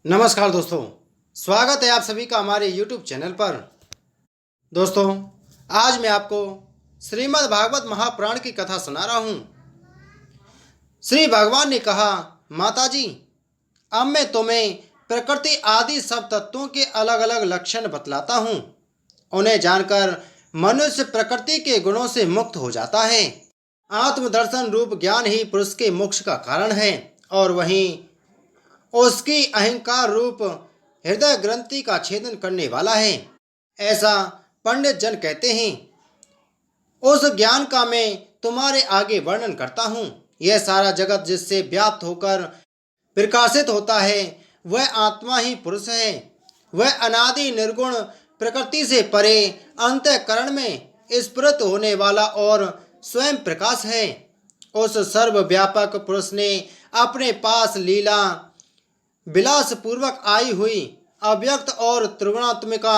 नमस्कार दोस्तों, स्वागत है आप सभी का हमारे YouTube चैनल पर। दोस्तों, आज मैं आपको श्रीमद् भागवत महापुराण की कथा सुना रहा हूँ। श्री भगवान ने कहा, माताजी, अब मैं तुम्हें प्रकृति आदि सब तत्वों के अलग अलग लक्षण बतलाता हूँ। उन्हें जानकर मनुष्य प्रकृति के गुणों से मुक्त हो जाता है। आत्मदर्शन रूप ज्ञान ही पुरुष के मोक्ष का कारण है और वहीं उसकी अहंकार रूप हृदय ग्रंथि का छेदन करने वाला है, ऐसा पंडित जन कहते हैं। उस ज्ञान का मैं तुम्हारे आगे वर्णन करता हूँ। यह सारा जगत जिससे व्याप्त होकर प्रकाशित होता है, वह आत्मा ही पुरुष है। वह अनादि निर्गुण प्रकृति से परे अंतःकरण में स्फुरित होने वाला और स्वयं प्रकाश है। उस सर्वव्यापक पुरुष ने अपने पास लीला विलास पूर्वक आई हुई अव्यक्त और त्रिगुणात्मिका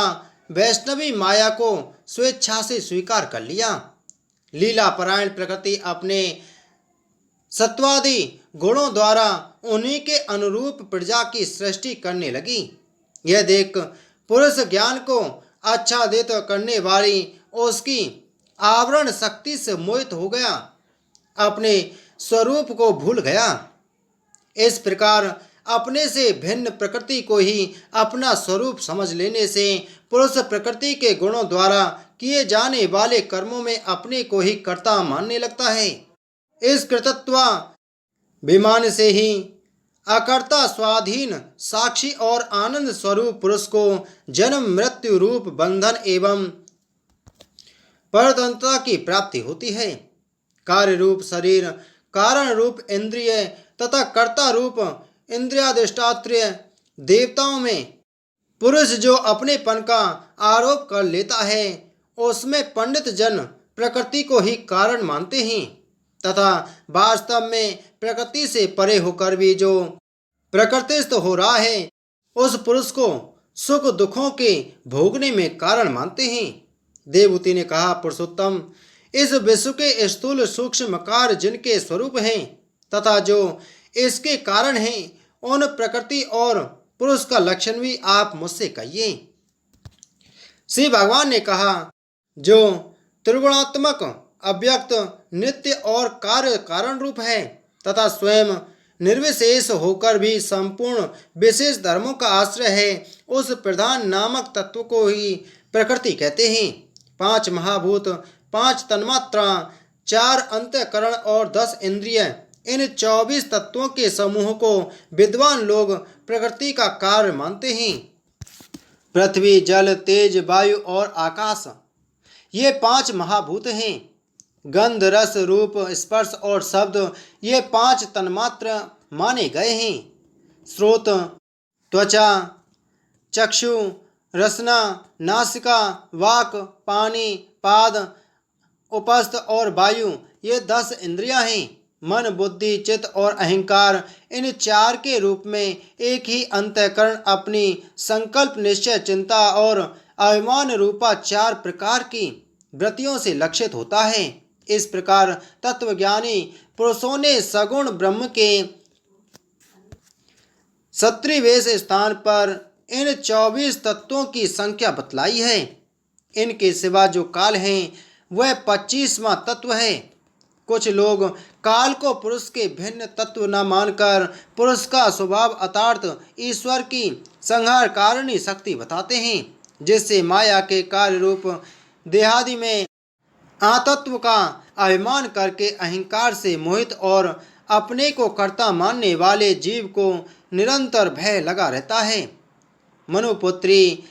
वैष्णवी माया को स्वेच्छा से स्वीकार कर लिया। लीला परायण प्रकृति अपने सत्वादि गुणों द्वारा उन्हीं के अनुरूप प्रजा की सृष्टि करने लगी। यह देख पुरुष ज्ञान को आच्छादित करने वाली उसकी आवरण शक्ति से मोहित हो गया, अपने स्वरूप को भूल गया। इस प्रकार अपने से भिन्न प्रकृति को ही अपना स्वरूप समझ लेने से पुरुष प्रकृति के गुणों द्वारा किए जाने वाले कर्मों में अपने को ही कर्ता मानने लगता है। इस कृतत्वा विमान से ही अकर्ता स्वाधीन साक्षी और आनंद स्वरूप पुरुष को जन्म मृत्यु रूप बंधन एवं परतंत्रता की प्राप्ति होती है। कार्य रूप शरीर, कारण रूप इंद्रिय तथा कर्ता रूप इंद्रियाधिष्ठात्रीय देवताओं में पुरुष जो अपनेपन का आरोप कर लेता है, उसमें पंडित जन प्रकृति को ही कारण मानते हैं तथा वास्तव में प्रकृति से परे होकर भी जो प्रकृतिस्थ हो रहा है, उस पुरुष को सुख दुखों के भोगने में कारण मानते हैं। देवहूति ने कहा, पुरुषोत्तम, इस विश्व के स्थूल सूक्ष्म कार्य जिनके स्वरूप हैं तथा जो इसके कारण हैं, उन प्रकृति और पुरुष का लक्षण भी आप मुझसे कहिए। श्री भगवान ने कहा, जो त्रिगुणात्मक अव्यक्त नित्य और कार्य कारण रूप है तथा स्वयं निर्विशेष होकर भी संपूर्ण विशेष धर्मों का आश्रय है, उस प्रधान नामक तत्व को ही प्रकृति कहते हैं। 5 महाभूत, 5 तन्मात्रा, 4 अंतःकरण और 10 इंद्रिय, इन 24 तत्वों के समूह को विद्वान लोग प्रकृति का कार्य मानते हैं। पृथ्वी, जल, तेज, वायु और आकाश, ये 5 महाभूत हैं। गंध, रस, रूप, स्पर्श और शब्द, ये 5 तन्मात्र माने गए हैं। श्रोत, त्वचा, चक्षु, रसना, नासिका, वाक, पानी, पाद, उपस्थ और वायु, ये 10 इंद्रियां हैं। मन, बुद्धि, चित्त और अहंकार, इन 4 के रूप में एक ही अंतःकरण अपनी संकल्प, निश्चय, चिंता और अभिमान रूपा 4 प्रकार की वृत्तियों से लक्षित होता है। इस प्रकार तत्वज्ञानी पुरुषों ने सगुण ब्रह्म के सत्रिवेश स्थान पर इन 24 तत्वों की संख्या बतलाई है। इनके सिवा जो काल है, वह 25वां तत्व है। कुछ लोग काल को पुरुष के भिन्न तत्व न मानकर पुरुष का स्वभाव अर्थात ईश्वर की संहार कारिणी शक्ति बताते हैं, जिससे माया के कार्य रूप देहादि में आतत्व का अभिमान करके अहंकार से मोहित और अपने को कर्ता मानने वाले जीव को निरंतर भय लगा रहता है। मनुपुत्री,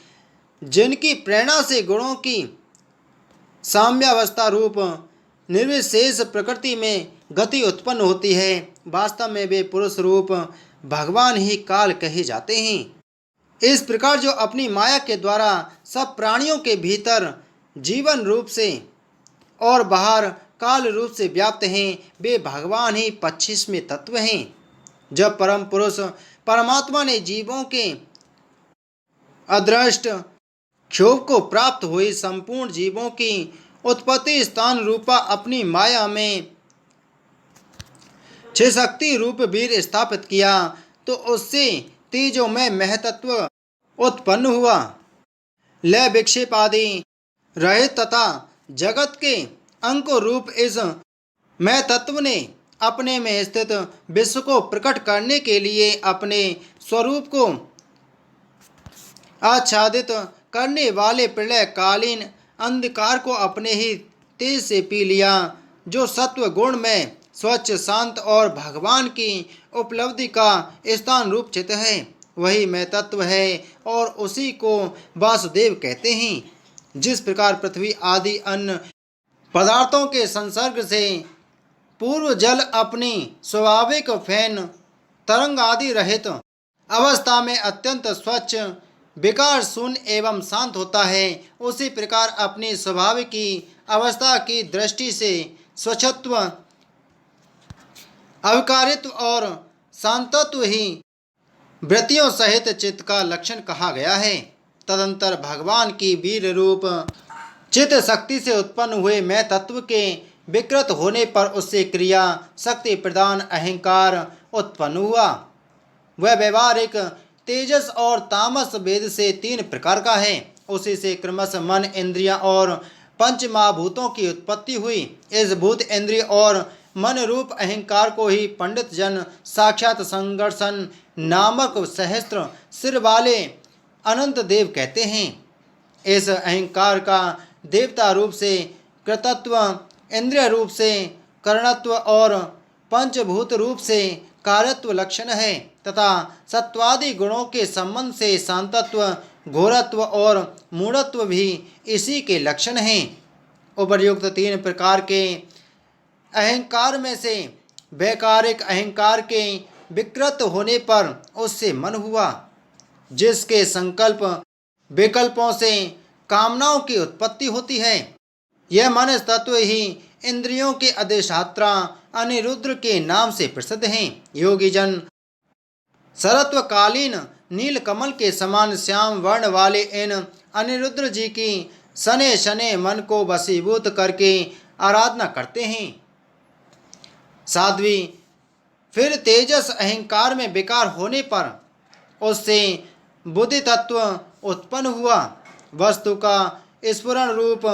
जिनकी प्रेरणा से गुणों की साम्यावस्था रूप निर्विशेष प्रकृति में गति उत्पन्न होती है, वास्तव में वे पुरुष रूप भगवान ही काल कहे जाते हैं। इस प्रकार जो अपनी माया के द्वारा सब प्राणियों के भीतर जीवन रूप से और बाहर काल रूप से व्याप्त हैं, वे भगवान ही 25वें तत्व हैं। जब परम पुरुष परमात्मा ने जीवों के अदृष्ट क्षोभ को प्राप्त हुई संपूर्ण जीवों की उत्पत्ति स्थान रूपा अपनी माया में 6 शक्ति रूप वीर स्थापित किया, तो उससे तेजो में महतत्व उत्पन्न हुआ। लय विक्षेप आदि रहित तथा जगत के अंकुर रूप इस मैं तत्व ने अपने में स्थित विश्व को प्रकट करने के लिए अपने स्वरूप को आच्छादित करने वाले प्रलय कालीन अंधकार को अपने ही तेज से पी लिया। जो सत्व गुण में स्वच्छ शांत और भगवान की उपलब्धि का स्थान रूप चित है, वही मैं तत्व है और उसी को वासुदेव कहते हैं। जिस प्रकार पृथ्वी आदि अन्य पदार्थों के संसर्ग से पूर्व जल अपनी स्वाभाविक फैन तरंग आदि रहित अवस्था में अत्यंत स्वच्छ विकार शून्य एवं शांत होता है, उसी प्रकार अपनी स्वाभाविक की अवस्था की दृष्टि से स्वच्छत्व, अविकारित्व और शांतत्व ही वृत्तियों सहित चित्त का लक्षण कहा गया है। तदंतर भगवान की वीर रूप चित्त शक्ति से उत्पन्न हुए मैं तत्व के विकृत होने पर उससे क्रिया शक्ति प्रदान अहंकार उत्पन्न हुआ। वह व्यवहारिक तेजस और तामस भेद से 3 प्रकार का है। उसी से क्रमश मन इंद्रियां और पंच महाभूतों की उत्पत्ति हुई। इस भूत इंद्रिय और मन रूप अहंकार को ही पंडित जन साक्षात संघर्षण नामक सहस्त्र सिर वाले अनंत देव कहते हैं। इस अहंकार का देवता रूप से कृतत्व, इंद्रिय रूप से कर्णत्व और पंचभूत रूप से कार्यत्व लक्षण है तथा सत्वादि गुणों के संबंध से शांतत्व, घोरत्व और मूढ़त्व भी इसी के लक्षण हैं। उपर्युक्त 3 प्रकार के अहंकार में से वैकारिक अहंकार के विकृत होने पर उससे मन हुआ, जिसके संकल्प विकल्पों से कामनाओं की उत्पत्ति होती है। यह मन तत्व ही इंद्रियों के अधिष्ठात्रा अनिरुद्ध के नाम से प्रसिद्ध हैं। योगी जन सरत्वकालीन नील कमल के समान श्याम वर्ण वाले इन अनिरुद्ध जी की शने शने मन को वशीभूत करके आराधना करते हैं। साध्वी फिर तेजस अहंकार में विकार होने पर उससे बुद्धि तत्व उत्पन्न हुआ। वस्तु का स्फुरण रूप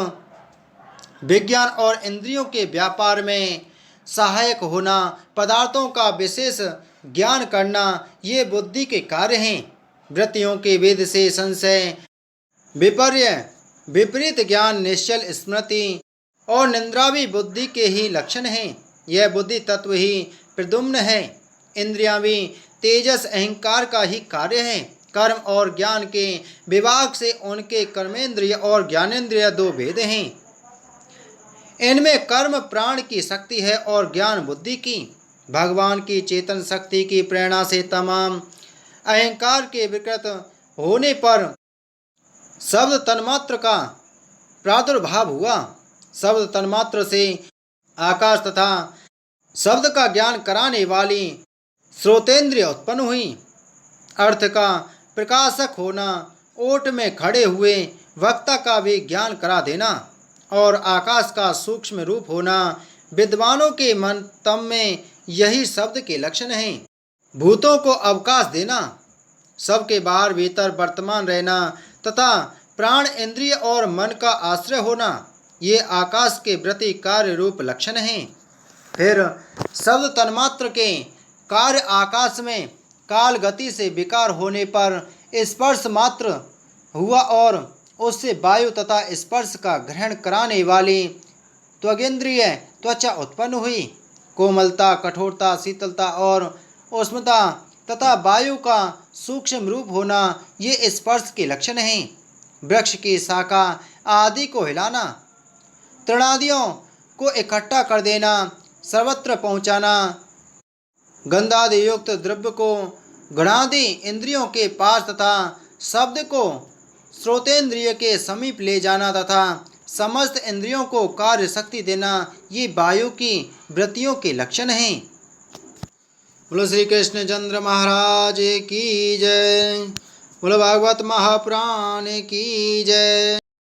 विज्ञान और इंद्रियों के व्यापार में सहायक होना, पदार्थों का विशेष ज्ञान करना, ये बुद्धि के कार्य हैं। वृत्तियों के भेद से संशय, विपर्य, विपरीत ज्ञान, निश्चल स्मृति और निंद्रा भी बुद्धि के ही लक्षण हैं। यह बुद्धि तत्व ही प्रद्युम्न है। इंद्रियां भी तेजस अहंकार का ही कार्य है। कर्म और ज्ञान के विभाग से उनके कर्मेंद्रिय और ज्ञानेंद्रिय 2 भेद हैं। इनमें कर्म प्राण की शक्ति है और ज्ञान बुद्धि की। भगवान की चेतन शक्ति की प्रेरणा से तमाम अहंकार के विकृत होने पर शब्द तन्मात्र का प्रादुर्भाव हुआ। शब्द तन्मात्र से आकाश तथा शब्द का ज्ञान कराने वाली श्रोतेंद्रिय उत्पन्न हुई। अर्थ का प्रकाशक होना, ओट में खड़े हुए वक्ता का भी ज्ञान करा देना और आकाश का सूक्ष्म रूप होना, विद्वानों के मन तम में यही शब्द के लक्षण हैं। भूतों को अवकाश देना, सबके बाहर भीतर वर्तमान रहना तथा प्राण इंद्रिय और मन का आश्रय होना, ये आकाश के प्रति कार्य रूप लक्षण हैं। फिर शब्द तन्मात्र के कार्य आकाश में काल गति से विकार होने पर स्पर्श मात्र हुआ और उससे वायु तथा स्पर्श का ग्रहण कराने वाली त्वगेंद्रिय त्वचा उत्पन्न हुई। कोमलता, कठोरता, शीतलता और उष्णता तथा वायु का सूक्ष्म रूप होना, ये स्पर्श के लक्षण हैं। वृक्ष की शाखा आदि को हिलाना, तृणादियों को इकट्ठा कर देना, सर्वत्र पहुँचाना, गंधादि युक्त द्रव्य को गणादि इंद्रियों के पास तथा शब्द को श्रोतेंद्रिय के समीप ले जाना तथा समस्त इंद्रियों को कार्य शक्ति देना, ये वायु की वृत्तियों के लक्षण हैं। बोलो श्री कृष्ण चंद्र महाराज की जय। बोलो भागवत महापुराण की जय।